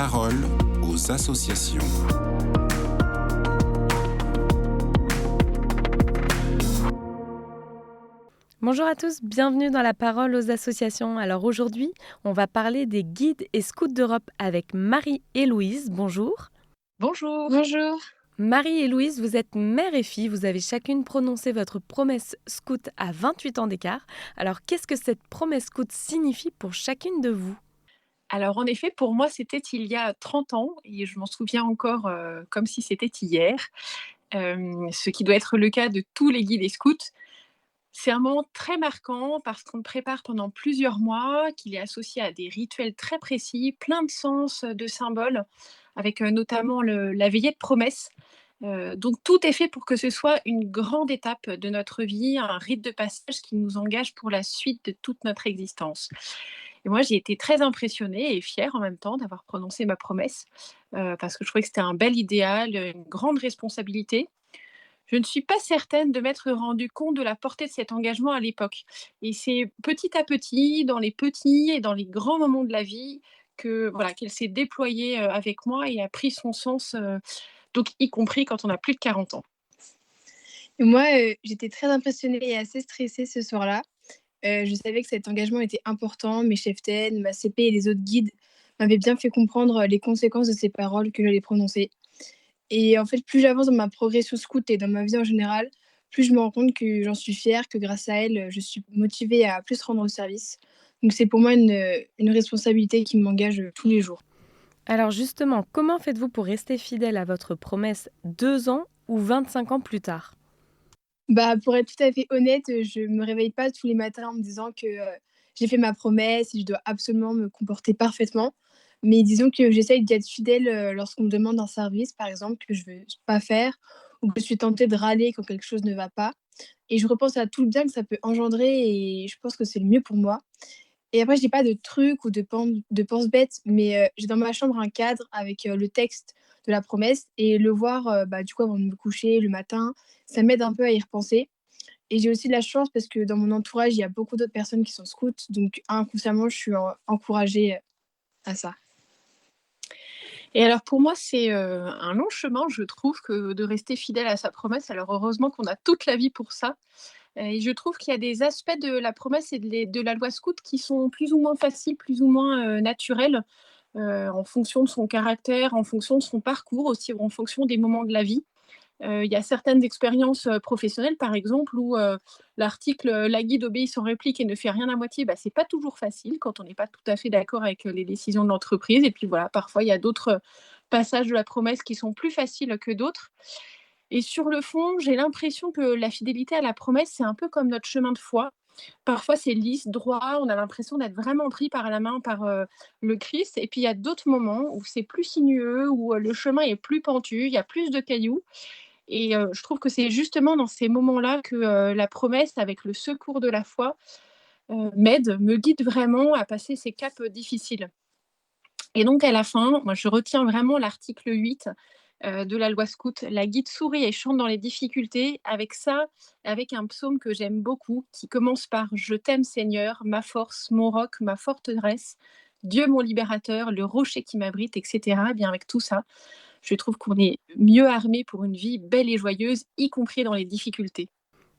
parole aux associations. Bonjour à tous, bienvenue dans la parole aux associations. Alors aujourd'hui, on va parler des guides et scouts d'Europe avec Marie et Louise. Bonjour. Bonjour. Bonjour. Marie et Louise, vous êtes mère et fille, vous avez chacune prononcé votre promesse scout à 28 ans d'écart. Alors qu'est-ce que cette promesse scout signifie pour chacune de vous ? Alors en effet, pour moi, c'était il y a 30 ans et je m'en souviens encore comme si c'était hier, ce qui doit être le cas de tous les guides et scouts. C'est un moment très marquant parce qu'on le prépare pendant plusieurs mois, qu'il est associé à des rituels très précis, plein de sens, de symboles, avec notamment la veillée de promesse. Donc tout est fait pour que ce soit une grande étape de notre vie, un rite de passage qui nous engage pour la suite de toute notre existence. Et moi, j'ai été très impressionnée et fière en même temps d'avoir prononcé ma promesse, parce que je trouvais que c'était un bel idéal, une grande responsabilité. Je ne suis pas certaine de m'être rendue compte de la portée de cet engagement à l'époque. Et c'est petit à petit, dans les petits et dans les grands moments de la vie, que voilà, qu'elle s'est déployée avec moi et a pris son sens, donc y compris quand on a plus de 40 ans. Et moi, j'étais très impressionnée et assez stressée ce soir-là. Je savais que cet engagement était important. Mes cheftaines, ma CP et les autres guides m'avaient bien fait comprendre les conséquences de ces paroles que j'allais prononcer. Et en fait, plus j'avance dans ma progression scout et dans ma vie en général, plus je me rends compte que j'en suis fière, que grâce à elle, je suis motivée à plus rendre service. Donc c'est pour moi une responsabilité qui m'engage tous les jours. Alors justement, comment faites-vous pour rester fidèle à votre promesse 2 ans ou 25 ans plus tard ? Bah, pour être tout à fait honnête, je me réveille pas tous les matins en me disant que, j'ai fait ma promesse et je dois absolument me comporter parfaitement. Mais disons que j'essaye d'y être fidèle, lorsqu'on me demande un service, par exemple, que je veux pas faire ou que je suis tentée de râler quand quelque chose ne va pas et je repense à tout le bien que ça peut engendrer et je pense que c'est le mieux pour moi. Et après, j'ai pas de trucs ou de pense-bête, mais j'ai dans ma chambre un cadre avec, le texte de la promesse et le voir, bah, du coup, avant de me coucher le matin, ça m'aide un peu à y repenser et j'ai aussi de la chance parce que dans mon entourage, il y a beaucoup d'autres personnes qui sont scouts, donc inconsciemment, je suis encouragée, à ça. Et alors pour moi, c'est un long chemin, je trouve, que de rester fidèle à sa promesse. Alors heureusement qu'on a toute la vie pour ça. Et je trouve qu'il y a des aspects de la promesse et de la loi scout qui sont plus ou moins faciles, plus ou moins naturels, en fonction de son caractère, en fonction de son parcours aussi, ou en fonction des moments de la vie. Il y a certaines expériences professionnelles, par exemple, où l'article «La guide obéit sans réplique et ne fait rien à moitié», bah, c'est pas toujours facile quand on n'est pas tout à fait d'accord avec les décisions de l'entreprise. Et puis voilà, parfois il y a d'autres passages de la promesse qui sont plus faciles que d'autres. Et sur le fond, j'ai l'impression que la fidélité à la promesse, c'est un peu comme notre chemin de foi. Parfois, c'est lisse, droit, on a l'impression d'être vraiment pris par la main par le Christ. Et puis, il y a d'autres moments où c'est plus sinueux, où le chemin est plus pentu, il y a plus de cailloux. Et je trouve que c'est justement dans ces moments-là que la promesse, avec le secours de la foi, m'aide, me guide vraiment à passer ces caps difficiles. Et donc à la fin, moi je retiens vraiment l'article 8 de la loi scout. La guide sourit et chante dans les difficultés. Avec ça, avec un psaume que j'aime beaucoup, qui commence par «Je t'aime Seigneur, ma force, mon roc, ma forteresse, Dieu mon libérateur, le rocher qui m'abrite», et cetera. Et bien avec tout ça, je trouve qu'on est mieux armé pour une vie belle et joyeuse, y compris dans les difficultés.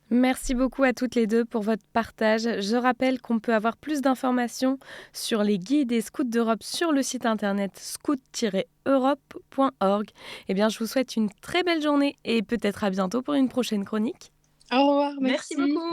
Merci beaucoup à toutes les deux pour votre partage. Je rappelle qu'on peut avoir plus d'informations sur les guides et scouts d'Europe sur le site internet scout-europe.org. Eh bien, je vous souhaite une très belle journée et peut-être à bientôt pour une prochaine chronique. Au revoir, Merci merci. beaucoup.